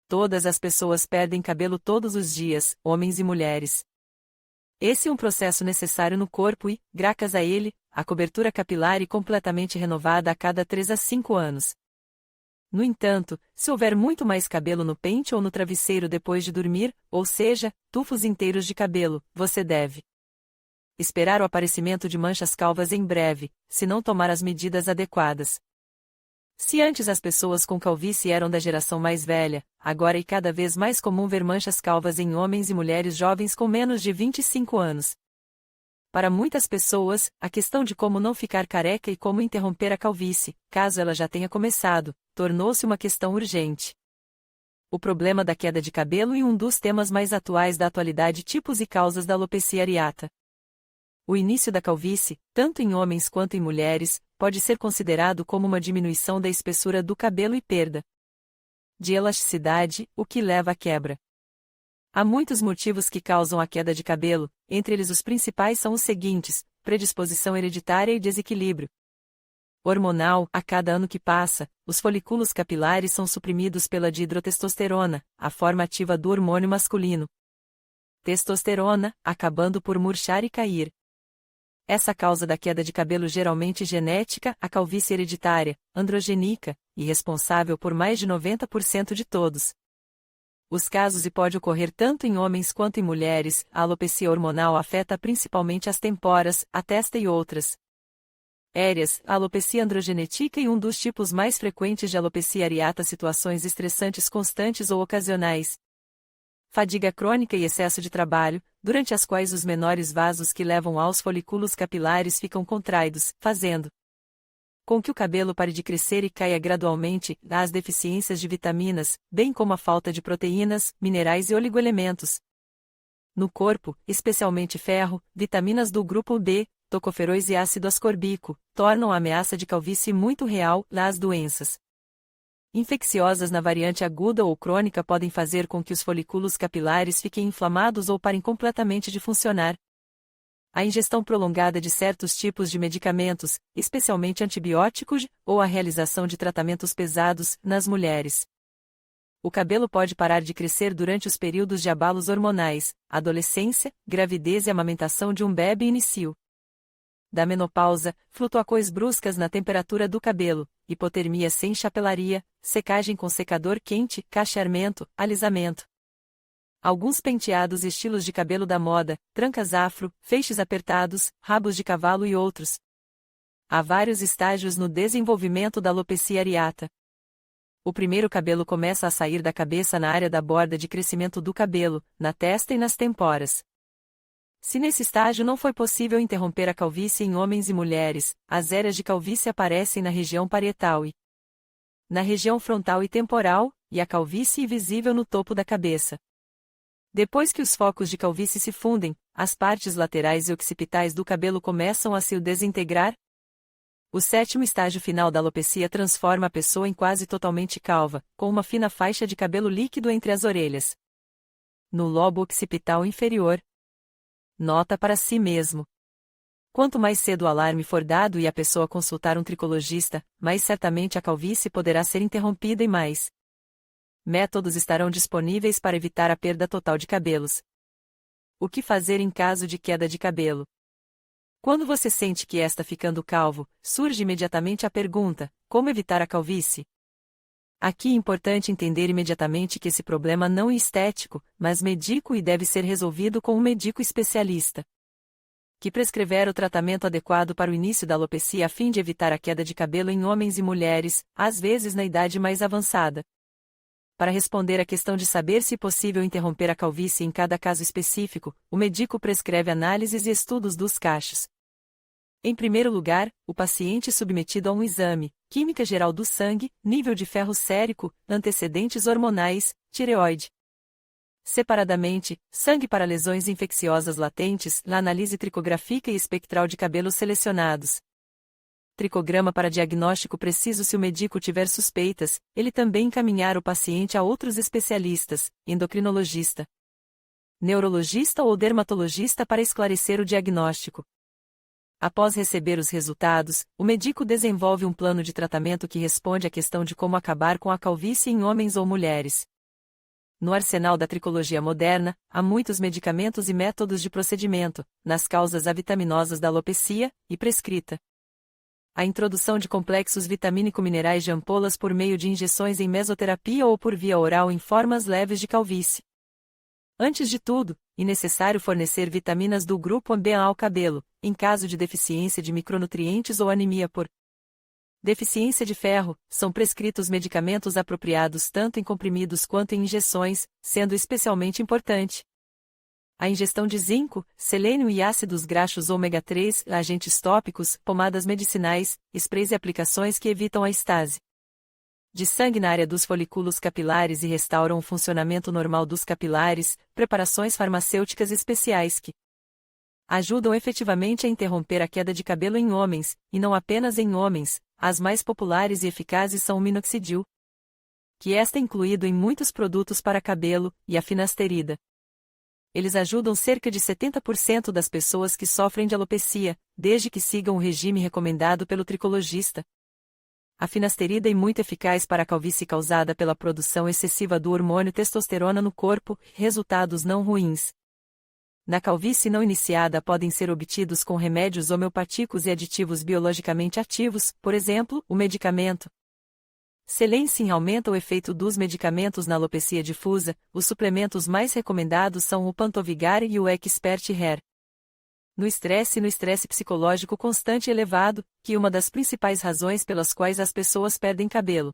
Todas as pessoas perdem cabelo todos os dias, homens e mulheres. Esse é um processo necessário no corpo e, graças a ele, a cobertura capilar é completamente renovada a cada 3 a 5 anos. No entanto, se houver muito mais cabelo no pente ou no travesseiro depois de dormir, ou seja, tufos inteiros de cabelo, você deve esperar o aparecimento de manchas calvas em breve, se não tomar as medidas adequadas. Se antes as pessoas com calvície eram da geração mais velha, agora é cada vez mais comum ver manchas calvas em homens e mulheres jovens com menos de 25 anos. Para muitas pessoas, a questão de como não ficar careca e como interromper a calvície, caso ela já tenha começado, tornou-se uma questão urgente. O problema da queda de cabelo é um dos temas mais atuais da atualidade, tipos e causas da alopecia areata. O início da calvície, tanto em homens quanto em mulheres, pode ser considerado como uma diminuição da espessura do cabelo e perda de elasticidade, o que leva à quebra. Há muitos motivos que causam a queda de cabelo, entre eles os principais são os seguintes: predisposição hereditária e desequilíbrio hormonal. A cada ano que passa, os folículos capilares são suprimidos pela dihidrotestosterona, a forma ativa do hormônio masculino. Testosterona, acabando por murchar e cair. Essa causa da queda de cabelo geralmente genética, a calvície hereditária, androgênica, e responsável por mais de 90% de todos os casos e pode ocorrer tanto em homens quanto em mulheres. A alopecia hormonal afeta principalmente as têmporas, a testa e outras áreas. A alopecia androgenética é um dos tipos mais frequentes de alopecia areata. Situações estressantes constantes ou ocasionais, fadiga crônica e excesso de trabalho, durante as quais os menores vasos que levam aos folículos capilares ficam contraídos, fazendo com que o cabelo pare de crescer e caia gradualmente. As deficiências de vitaminas, bem como a falta de proteínas, minerais e oligoelementos no corpo, especialmente ferro, vitaminas do grupo B, tocoferóis e ácido ascórbico, tornam a ameaça de calvície muito real. As doenças infecciosas na variante aguda ou crônica podem fazer com que os folículos capilares fiquem inflamados ou parem completamente de funcionar. A ingestão prolongada de certos tipos de medicamentos, especialmente antibióticos, ou a realização de tratamentos pesados, nas mulheres. O cabelo pode parar de crescer durante os períodos de abalos hormonais, adolescência, gravidez e amamentação de um bebê e início da menopausa, flutuações bruscas na temperatura do cabelo, hipotermia sem chapelaria, secagem com secador quente, cacheamento, alisamento. Alguns penteados e estilos de cabelo da moda, trancas afro, feixes apertados, rabos de cavalo e outros. Há vários estágios no desenvolvimento da alopecia areata. O primeiro cabelo começa a sair da cabeça na área da borda de crescimento do cabelo, na testa e nas têmporas. Se nesse estágio não foi possível interromper a calvície em homens e mulheres, as áreas de calvície aparecem na região parietal e na região frontal e temporal, e a calvície é visível no topo da cabeça. Depois que os focos de calvície se fundem, as partes laterais e occipitais do cabelo começam a se desintegrar. O sétimo estágio final da alopecia transforma a pessoa em quase totalmente calva, com uma fina faixa de cabelo líquido entre as orelhas. No lobo occipital inferior. Nota para si mesmo. Quanto mais cedo o alarme for dado e a pessoa consultar um tricologista, mais certamente a calvície poderá ser interrompida e mais métodos estarão disponíveis para evitar a perda total de cabelos. O que fazer em caso de queda de cabelo? Quando você sente que está ficando calvo, surge imediatamente a pergunta: como evitar a calvície? Aqui é importante entender imediatamente que esse problema não é estético, mas médico e deve ser resolvido com um médico especialista, que prescrever o tratamento adequado para o início da alopecia a fim de evitar a queda de cabelo em homens e mulheres, às vezes na idade mais avançada. Para responder à questão de saber se é possível interromper a calvície em cada caso específico, o médico prescreve análises e estudos dos cachos. Em primeiro lugar, o paciente é submetido a um exame, química geral do sangue, nível de ferro sérico, antecedentes hormonais, tireoide. Separadamente, sangue para lesões infecciosas latentes, na análise tricográfica e espectral de cabelos selecionados. Tricograma para diagnóstico preciso. Se o médico tiver suspeitas, ele também encaminhar o paciente a outros especialistas, endocrinologista, neurologista ou dermatologista para esclarecer o diagnóstico. Após receber os resultados, o médico desenvolve um plano de tratamento que responde à questão de como acabar com a calvície em homens ou mulheres. No arsenal da tricologia moderna, há muitos medicamentos e métodos de procedimento, nas causas avitaminosas da alopecia, e prescrita. A introdução de complexos vitamínico-minerais de ampolas por meio de injeções em mesoterapia ou por via oral em formas leves de calvície. Antes de tudo, é necessário fornecer vitaminas do grupo B ao cabelo, em caso de deficiência de micronutrientes ou anemia por deficiência de ferro, são prescritos medicamentos apropriados tanto em comprimidos quanto em injeções, sendo especialmente importante a ingestão de zinco, selênio e ácidos graxos ômega 3, agentes tópicos, pomadas medicinais, sprays e aplicações que evitam a estase de sangue na área dos folículos capilares e restauram o funcionamento normal dos capilares, preparações farmacêuticas especiais que ajudam efetivamente a interromper a queda de cabelo em homens, e não apenas em homens. As mais populares e eficazes são o minoxidil, que está incluído em muitos produtos para cabelo, e a finasterida. Eles ajudam cerca de 70% das pessoas que sofrem de alopecia, desde que sigam o regime recomendado pelo tricologista. A finasterida é muito eficaz para a calvície causada pela produção excessiva do hormônio testosterona no corpo, resultados não ruins. Na calvície não iniciada podem ser obtidos com remédios homeopáticos e aditivos biologicamente ativos, por exemplo, o medicamento Selensin aumenta o efeito dos medicamentos na alopecia difusa. Os suplementos mais recomendados são o Pantovigar e o Expert Hair. No estresse psicológico constante e elevado, que é uma das principais razões pelas quais as pessoas perdem cabelo.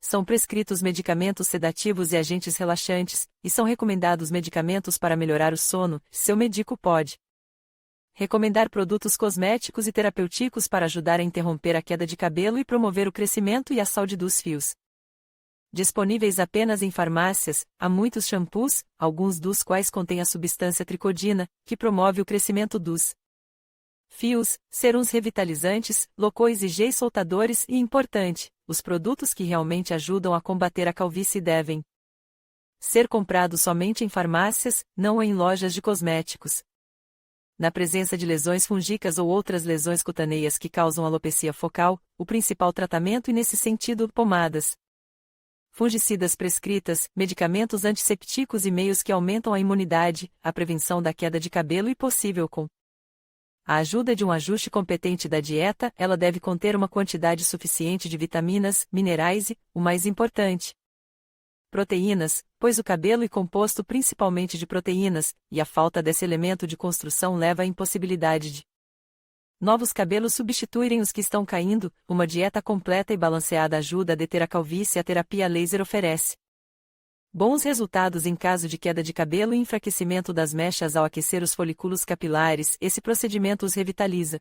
São prescritos medicamentos sedativos e agentes relaxantes, e são recomendados medicamentos para melhorar o sono. Seu médico pode recomendar produtos cosméticos e terapêuticos para ajudar a interromper a queda de cabelo e promover o crescimento e a saúde dos fios. Disponíveis apenas em farmácias, há muitos shampoos, alguns dos quais contêm a substância tricodina, que promove o crescimento dos fios, serums revitalizantes, locões e géis soltadores e, importante, os produtos que realmente ajudam a combater a calvície devem ser comprados somente em farmácias, não em lojas de cosméticos. Na presença de lesões fúngicas ou outras lesões cutâneias que causam alopecia focal, o principal tratamento e nesse sentido, pomadas fungicidas prescritas, medicamentos antisseptílicos e meios que aumentam a imunidade, a prevenção da queda de cabelo e possível com a ajuda de um ajuste competente da dieta. Ela deve conter uma quantidade suficiente de vitaminas, minerais e, o mais importante, proteínas, pois o cabelo é composto principalmente de proteínas, e a falta desse elemento de construção leva à impossibilidade de novos cabelos substituírem os que estão caindo. Uma dieta completa e balanceada ajuda a deter a calvície. A terapia laser oferece bons resultados em caso de queda de cabelo e enfraquecimento das mechas ao aquecer os folículos capilares. Esse procedimento os revitaliza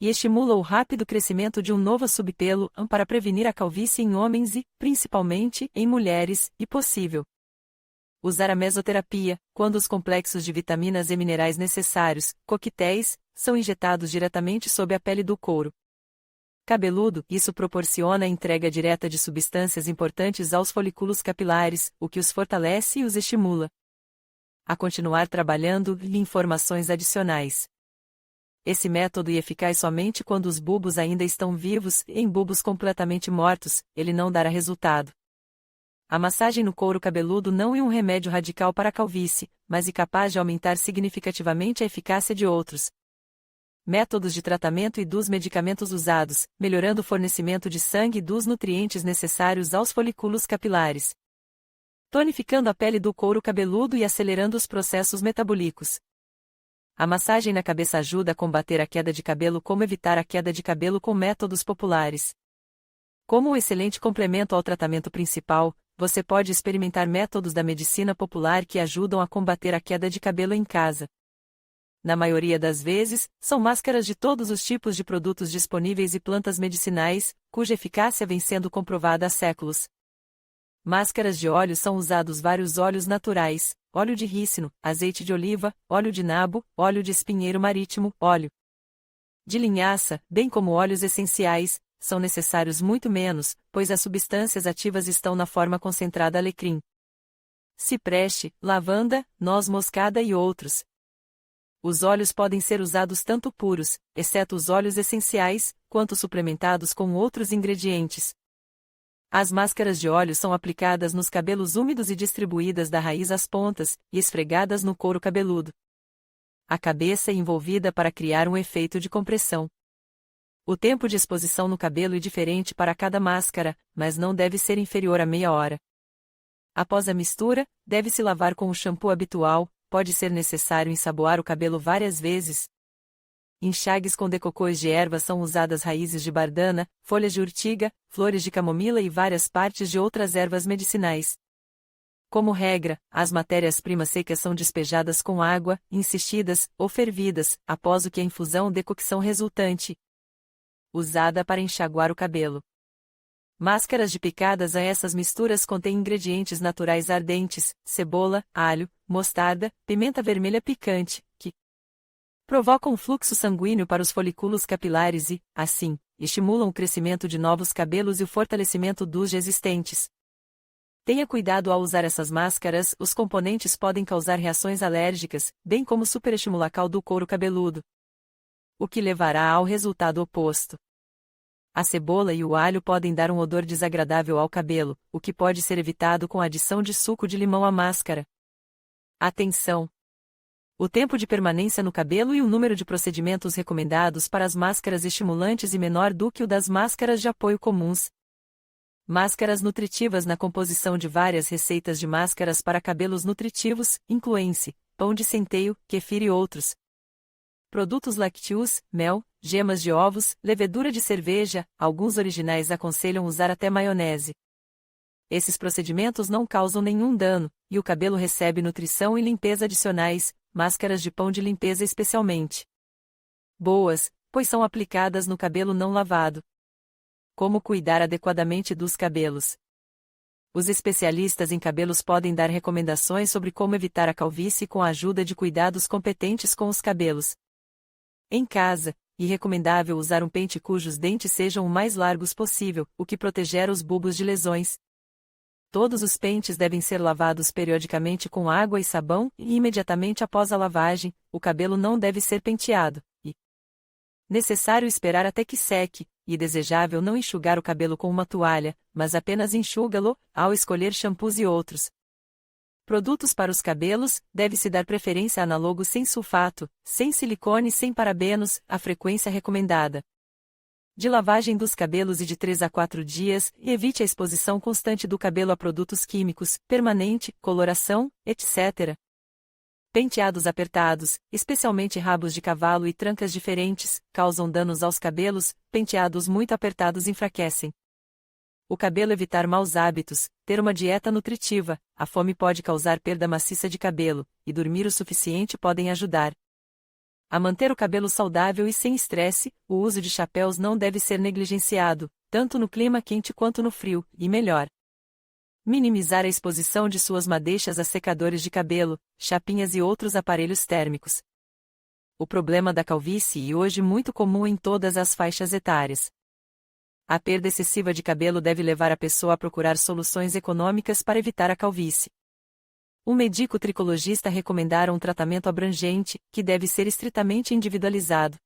e estimula o rápido crescimento de um novo subpelo, para prevenir a calvície em homens e, principalmente, em mulheres, e possível usar a mesoterapia, quando os complexos de vitaminas e minerais necessários, coquetéis, são injetados diretamente sob a pele do couro cabeludo. Isso proporciona a entrega direta de substâncias importantes aos folículos capilares, o que os fortalece e os estimula a continuar trabalhando. Informações adicionais. Esse método é eficaz somente quando os bulbos ainda estão vivos. Em bulbos completamente mortos, ele não dará resultado. A massagem no couro cabeludo não é um remédio radical para a calvície, mas é capaz de aumentar significativamente a eficácia de outros métodos de tratamento e dos medicamentos usados, melhorando o fornecimento de sangue e dos nutrientes necessários aos folículos capilares, tonificando a pele do couro cabeludo e acelerando os processos metabólicos. A massagem na cabeça ajuda a combater a queda de cabelo. Como evitar a queda de cabelo com métodos populares? Como um excelente complemento ao tratamento principal, você pode experimentar métodos da medicina popular que ajudam a combater a queda de cabelo em casa. Na maioria das vezes, são máscaras de todos os tipos de produtos disponíveis e plantas medicinais, cuja eficácia vem sendo comprovada há séculos. Máscaras de óleo são usados vários óleos naturais, óleo de rícino, azeite de oliva, óleo de nabo, óleo de espinheiro marítimo, óleo de linhaça, bem como óleos essenciais, são necessários muito menos, pois as substâncias ativas estão na forma concentrada alecrim, cipreste, lavanda, noz moscada e outros. Os óleos podem ser usados tanto puros, exceto os óleos essenciais, quanto suplementados com outros ingredientes. As máscaras de óleo são aplicadas nos cabelos úmidos e distribuídas da raiz às pontas, e esfregadas no couro cabeludo. A cabeça é envolvida para criar um efeito de compressão. O tempo de exposição no cabelo é diferente para cada máscara, mas não deve ser inferior a meia hora. Após a mistura, deve-se lavar com o shampoo habitual, pode ser necessário ensaboar o cabelo várias vezes. Enxagues com decocôs de ervas são usadas raízes de bardana, folhas de urtiga, flores de camomila e várias partes de outras ervas medicinais. Como regra, as matérias-primas secas são despejadas com água, insistidas, ou fervidas, após o que a infusão decocção resultante. Usada para enxaguar o cabelo. Máscaras de picadas a essas misturas contêm ingredientes naturais ardentes, cebola, alho, mostarda, pimenta vermelha picante, que provocam fluxo sanguíneo para os folículos capilares e, assim, estimulam o crescimento de novos cabelos e o fortalecimento dos já existentes. Tenha cuidado ao usar essas máscaras, os componentes podem causar reações alérgicas, bem como superestimulacal do couro cabeludo, o que levará ao resultado oposto. A cebola e o alho podem dar um odor desagradável ao cabelo, o que pode ser evitado com a adição de suco de limão à máscara. Atenção! O tempo de permanência no cabelo e o número de procedimentos recomendados para as máscaras estimulantes é menor do que o das máscaras de apoio comuns. Máscaras nutritivas. Na composição de várias receitas de máscaras para cabelos nutritivos, incluem-se pão de centeio, kefir e outros. Produtos lácteos, mel, gemas de ovos, levedura de cerveja, alguns originais aconselham usar até maionese. Esses procedimentos não causam nenhum dano, e o cabelo recebe nutrição e limpeza adicionais, máscaras de pão de limpeza especialmente boas, pois são aplicadas no cabelo não lavado. Como cuidar adequadamente dos cabelos? Os especialistas em cabelos podem dar recomendações sobre como evitar a calvície com a ajuda de cuidados competentes com os cabelos. Em casa, é recomendável usar um pente cujos dentes sejam o mais largos possível, o que protegerá os bulbos de lesões. Todos os pentes devem ser lavados periodicamente com água e sabão, e imediatamente após a lavagem, o cabelo não deve ser penteado, e necessário esperar até que seque, e desejável não enxugar o cabelo com uma toalha, mas apenas enxuga-lo, ao escolher shampoos e outros produtos para os cabelos, deve-se dar preferência a análogos sem sulfato, sem silicone e sem parabenos, a frequência recomendada de lavagem dos cabelos e de 3 a 4 dias, e evite a exposição constante do cabelo a produtos químicos, permanente, coloração, etc. Penteados apertados, especialmente rabos de cavalo e trancas diferentes, causam danos aos cabelos, penteados muito apertados enfraquecem o cabelo. Evitar maus hábitos, ter uma dieta nutritiva, a fome pode causar perda maciça de cabelo, e dormir o suficiente podem ajudar a manter o cabelo saudável e sem estresse. O uso de chapéus não deve ser negligenciado, tanto no clima quente quanto no frio, e melhor minimizar a exposição de suas madeixas a secadores de cabelo, chapinhas e outros aparelhos térmicos. O problema da calvície é hoje muito comum em todas as faixas etárias. A perda excessiva de cabelo deve levar a pessoa a procurar soluções econômicas para evitar a calvície. O médico tricologista recomendará um tratamento abrangente, que deve ser estritamente individualizado,